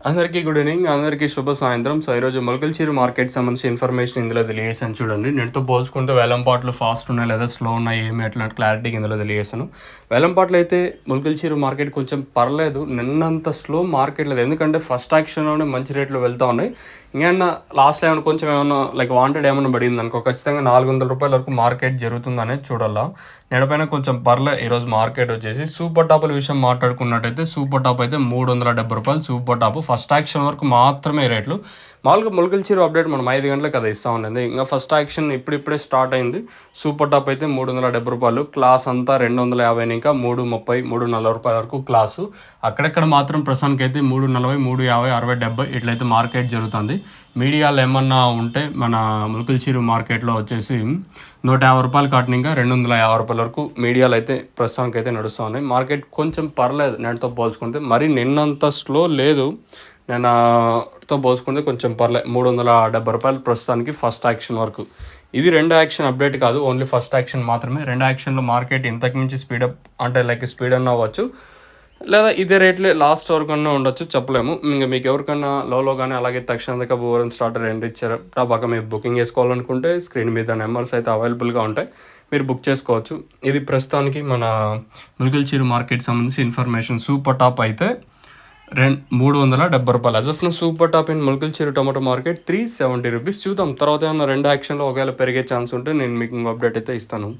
అందరికీ good evening. అందరికీ శుభ సాయంత్రం. సో, ఈరోజు మొలకల్చీరు మార్కెట్‌కి సంబంధించి ఇన్ఫర్మేషన్ ఇందులో తెలియజేశాను చూడండి. నేటితో పోల్చుకుంటే వేలంపాట్లు ఫాస్ట్ ఉన్నాయి లేదా స్లో ఉన్నాయి ఏమి ఎట్లా క్లారిటీగా ఇందులో తెలియజేశాను. వేలంపాట్లు అయితే మొలకల్చీరు మార్కెట్ కొంచెం పర్లేదు. నిన్నంత స్లో మార్కెట్ లేదు. ఎందుకంటే ఫస్ట్ యాక్షన్‌లోనే మంచి రేట్లు వెళ్తా ఉన్నాయి. ఇంకేమన్నా లాస్ట్‌లో ఏమన్నా కొంచెం ఏమన్నా లైక్ వాంటెడ్ ఏమన్నా పడిందనుకో ఖచ్చితంగా రూ. 400 వరకు మార్కెట్ జరుగుతుందనేది చూడాలా. నేడపైన కొంచెం ఈరోజు మార్కెట్ వచ్చేసి సూపర్ టాపుల విషయం మాట్లాడుకున్నట్టయితే సూపర్ టాప్ అయితే రూ. 370 సూపర్ టాప్ ఫస్ట్ యాక్షన్ వరకు మాత్రమే రేట్లు. మామూలుగా మొలకల్చీరు అప్డేట్ మనం 5 గంటలకు కదా ఇస్తా ఉన్నది. ఇంకా ఫస్ట్ యాక్షన్ ఇప్పుడిప్పుడే స్టార్ట్ అయింది. సూపర్ టాప్ అయితే రూ. 370 క్లాస్ అంతా 250 ఇంకా 330, రూ. 340 వరకు క్లాసు. అక్కడెక్కడ మాత్రం ప్రస్తుతానికైతే 340, 350, 60, 70 ఇట్లయితే మార్కెట్ జరుగుతుంది. మీడియాలో ఏమన్నా ఉంటే మన మొలకల్చీరు మార్కెట్లో వచ్చేసి రూ. 150 కాటిన ఇంకా రూ. 250 వరకు మీడియాలో అయితే ప్రస్తుతానికైతే నడుస్తూ ఉన్నాయి. మార్కెట్ కొంచెం పర్లేదు నేటితో పోల్చుకుంటే. మరి నిన్నంత స్లో లేదు. నిన్నతో పోల్చుకుంటే కొంచెం పర్లేదు. రూ. 370 ప్రస్తుతానికి ఫస్ట్ యాక్షన్ వరకు. ఇది రెండో యాక్షన్ అప్డేట్ కాదు. ఓన్లీ ఫస్ట్ యాక్షన్ మాత్రమే. రెండో యాక్షన్‌లో మార్కెట్ ఇంతకు మించి స్పీడప్ అంటే లైక్ స్పీడ్ అన్న అవ్వచ్చు. లేదా ఇదే రేట్లే లాస్ట్ వరకన్నా ఉండొచ్చు చెప్పలేము. ఇంక మీకు ఎవరికన్నా లోలో గానీ అలాగే తక్షణిక బోరం స్టార్టర్ ఎండ్ ఇచ్చారు బాగా మీరు బుకింగ్ చేసుకోవాలనుకుంటే స్క్రీన్ మీద నెంబర్స్ అయితే అవైలబుల్గా ఉంటాయి. మీరు బుక్ చేసుకోవచ్చు. ఇది ప్రస్తుతానికి మన మొలకల్చీరు మార్కెట్ సంబంధించి ఇన్ఫర్మేషన్. సూపర్ టాప్ అయితే రూ. 370 as of now super top in మొలకల్చీరు tomato market రూ. 370 చూద్దాం. తర్వాత ఏమన్నా రెండు యాక్షన్‌లో ఒకవేళ పెరిగే ఛాన్స్ ఉంటే నేను మీకు ఇంకో అప్డేట్ అయితే ఇస్తాను.